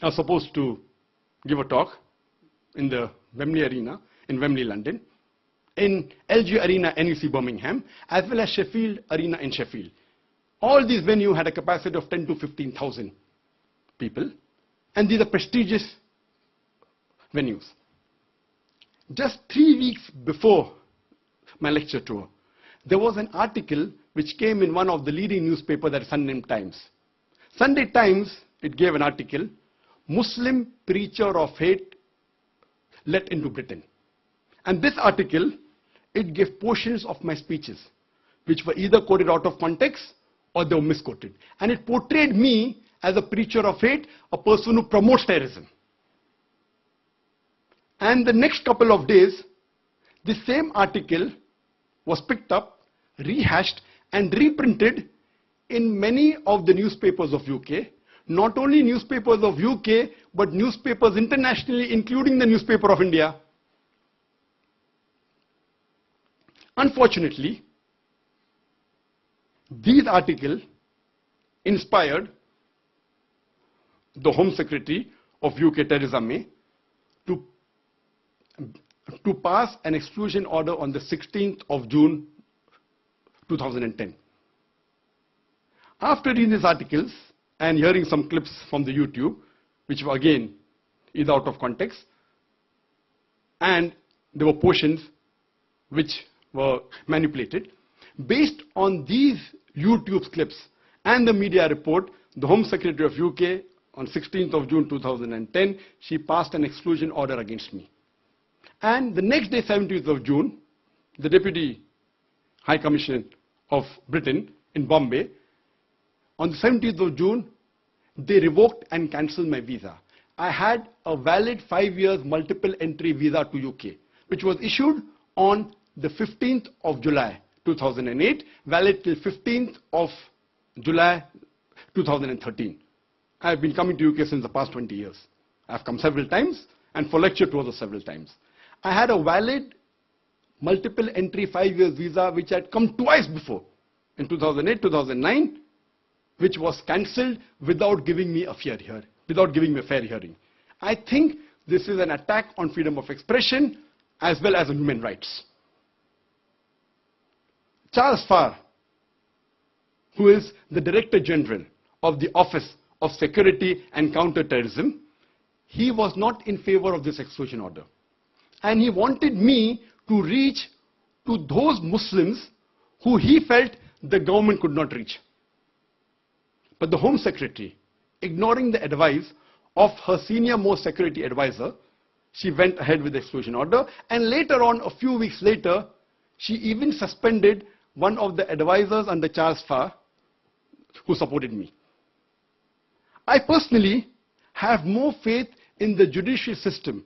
I was supposed to give a talk in the Wembley Arena in Wembley, London, in LG Arena, NEC Birmingham, as well as Sheffield Arena in Sheffield. All these venues had a capacity of 10 to 15,000 people, and these are prestigious venues. Just 3 weeks before my lecture tour, there was an article which came in one of the leading newspapers, that is Sunday Times. Sunday Times, it gave an article, Muslim preacher of hate let into Britain. And this article, it gave portions of my speeches, which were either quoted out of context or they were misquoted. And it portrayed me as a preacher of hate, a person who promotes terrorism. And the next couple of days, the same article was picked up, rehashed, and reprinted in many of the newspapers of UK. Not only newspapers of UK, but newspapers internationally, including the newspaper of India. Unfortunately, these articles inspired the Home Secretary of UK, Theresa May, to pass an exclusion order on the 16th of June 2010. After reading these articles and hearing some clips from the YouTube, which were again either out of context, and there were portions which were manipulated, based on these YouTube clips and the media report, the Home Secretary of UK on 16th of June 2010, she passed an exclusion order against me. And the next day, 17th of June, the Deputy High Commissioner of Britain in Bombay, on the 17th of June, they revoked and cancelled my visa. I had a valid 5 years multiple entry visa to UK, which was issued on the 15th of July 2008, valid till 15th of July 2013. I have been coming to UK since the past 20 years. I have come several times, and for lecture tours several times. I had a valid multiple entry 5 years visa which had come twice before, in 2008, 2009, which was cancelled without giving me a fair hearing. I think this is an attack on freedom of expression as well as on human rights. Charles Farr, who is the Director General of the Office of Security and Counter-Terrorism, he was not in favor of this exclusion order. And he wanted me to reach to those Muslims who he felt the government could not reach. But the Home Secretary, ignoring the advice of her senior most security advisor, she went ahead with the exclusion order, and later on, a few weeks later, she even suspended one of the advisors under Charles Farr who supported me. I personally have more faith in the judicial system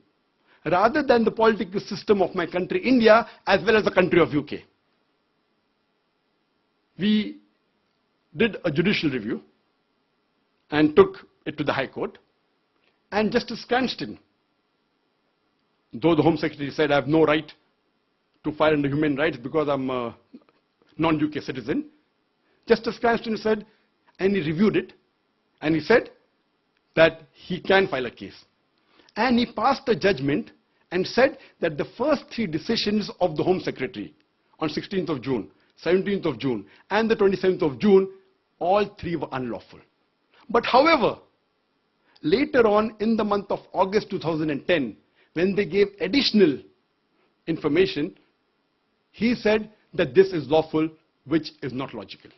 rather than the political system of my country, India, as well as the country of UK. We did a judicial review and took it to the High Court. And Justice Cranston, though the Home Secretary said I have no right to file under human rights because I'm a non-UK citizen, Justice Cranston said, and he reviewed it, and he said that he can file a case. And he passed a judgment and said that the first 3 decisions of the Home Secretary on 16th of June, 17th of June, and the 27th of June, all 3 were unlawful. But however, later on in the month of August 2010, when they gave additional information, he said that this is lawful, which is not logical.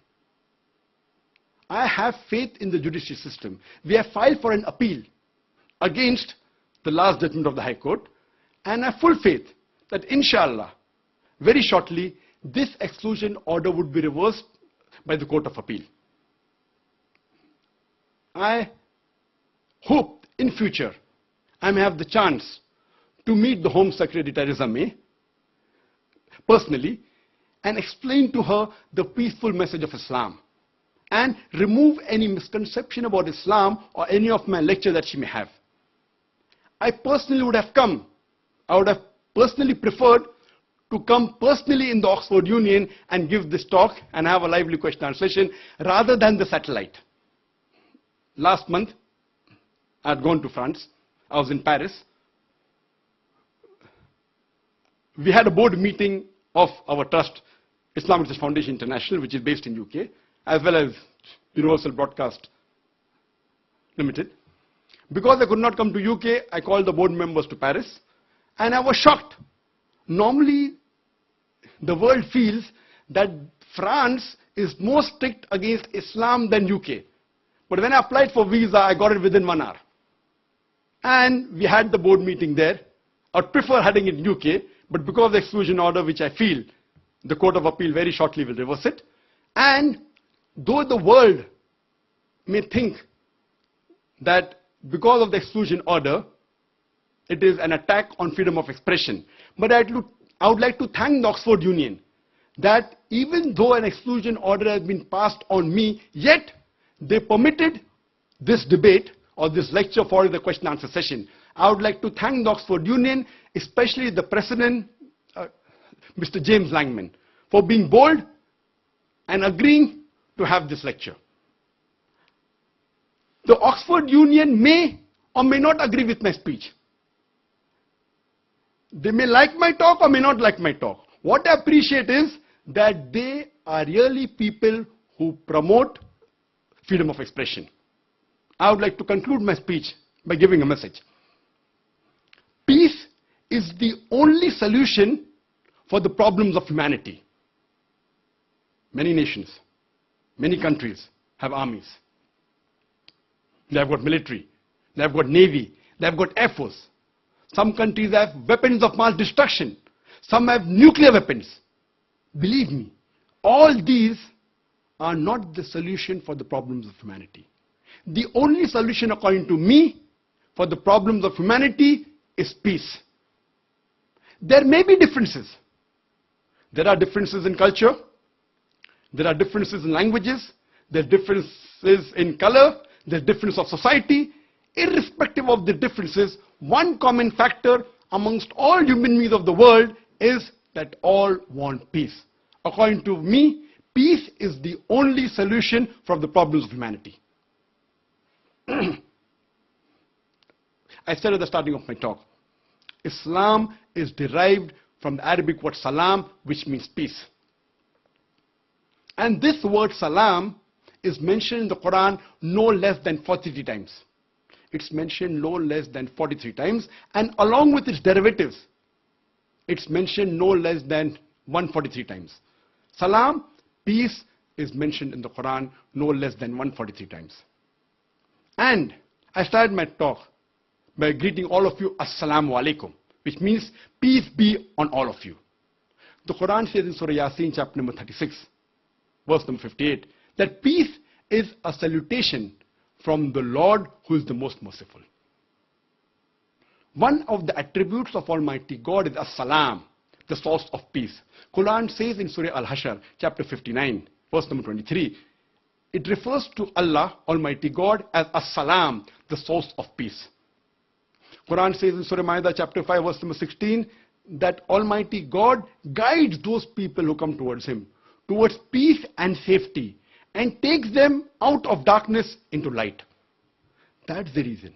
I have faith in the judicial system. We have filed for an appeal against the last judgment of the High Court, and I have full faith that inshallah, very shortly, this exclusion order would be reversed by the Court of Appeal. I hope in future I may have the chance to meet the Home Secretary Theresa May personally and explain to her the peaceful message of Islam and remove any misconception about Islam or any of my lecture that she may have. I personally would have come, I would have personally preferred to come personally in the Oxford Union and give this talk and have a lively question and answer session rather than the satellite. Last month, I had gone to France. I was in Paris. We had a board meeting of our trust, Islamic Research Foundation International, which is based in UK, as well as Universal Broadcast Limited. Because I could not come to UK, I called the board members to Paris, and I was shocked. Normally, the world feels that France is more strict against Islam than UK. But when I applied for visa, I got it within 1 hour. And we had the board meeting there. I would prefer having it in UK, but because of the exclusion order, which I feel the Court of Appeal very shortly will reverse it. And though the world may think that because of the exclusion order, it is an attack on freedom of expression. But I would like to thank the Oxford Union that even though an exclusion order has been passed on me, yet they permitted this debate or this lecture for the question answer session. I would like to thank the Oxford Union, especially the president, Mr. James Langman, for being bold and agreeing to have this lecture. The Oxford Union may or may not agree with my speech. They may like my talk or may not like my talk. What I appreciate is that they are really people who promote freedom of expression. I would like to conclude my speech by giving a message. Peace is the only solution for the problems of humanity. Many nations, many countries have armies. They have got military, they have got navy, they have got air force. Some countries have weapons of mass destruction. Some have nuclear weapons. Believe me, all these are not the solution for the problems of humanity. The only solution, according to me, for the problems of humanity is peace. There may be differences. There are differences in culture. There are differences in languages. There are differences in color. There are differences of society. Irrespective of the differences, one common factor amongst all human beings of the world is that all want peace. According to me, peace is the only solution for the problems of humanity. I said at the starting of my talk, Islam is derived from the Arabic word salam, which means peace. And this word salam is mentioned in the Quran no less than 43 times. It's mentioned no less than 43 times, and along with its derivatives, it's mentioned no less than 143 times. Salam, peace, is mentioned in the Quran no less than 143 times. And I started my talk by greeting all of you, Assalamu alaikum, which means peace be on all of you. The Quran says in Surah Yasin, chapter number 36, verse number 58, that peace is a salutation from the Lord who is the most merciful. One of the attributes of Almighty God is As-Salam, the source of peace. Quran says in Surah Al-Hashr, chapter 59, verse number 23, it refers to Allah, Almighty God, as As-Salam, the source of peace. Quran says in Surah Ma'idah, chapter 5, verse number 16, that Almighty God guides those people who come towards Him, towards peace and safety, and takes them out of darkness into light. That's the reason.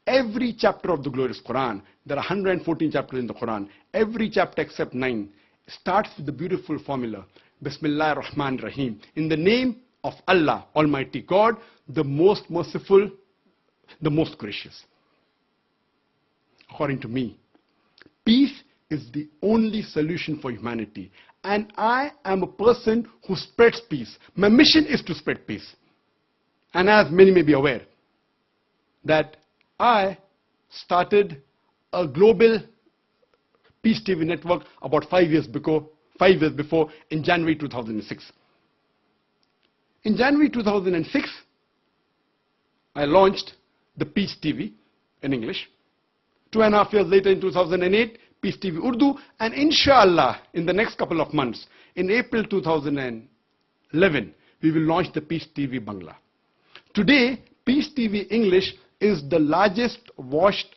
Every chapter of the glorious Quran, there are 114 chapters in the Quran, every chapter except 9 starts with the beautiful formula, Bismillah ar-Rahman ar-Rahim, in the name of Allah, Almighty God, the most merciful, the most gracious. According to me, peace is the only solution for humanity. And I am a person who spreads peace. My mission is to spread peace. And as many may be aware, that I started a global Peace TV network about 5 years before, in January 2006. In January 2006, I launched the Peace TV in English. 2.5 years later, in 2008, Peace TV Urdu, and inshallah, in the next couple of months, in April 2011, we will launch the Peace TV Bangla. Today, Peace TV English is the largest watched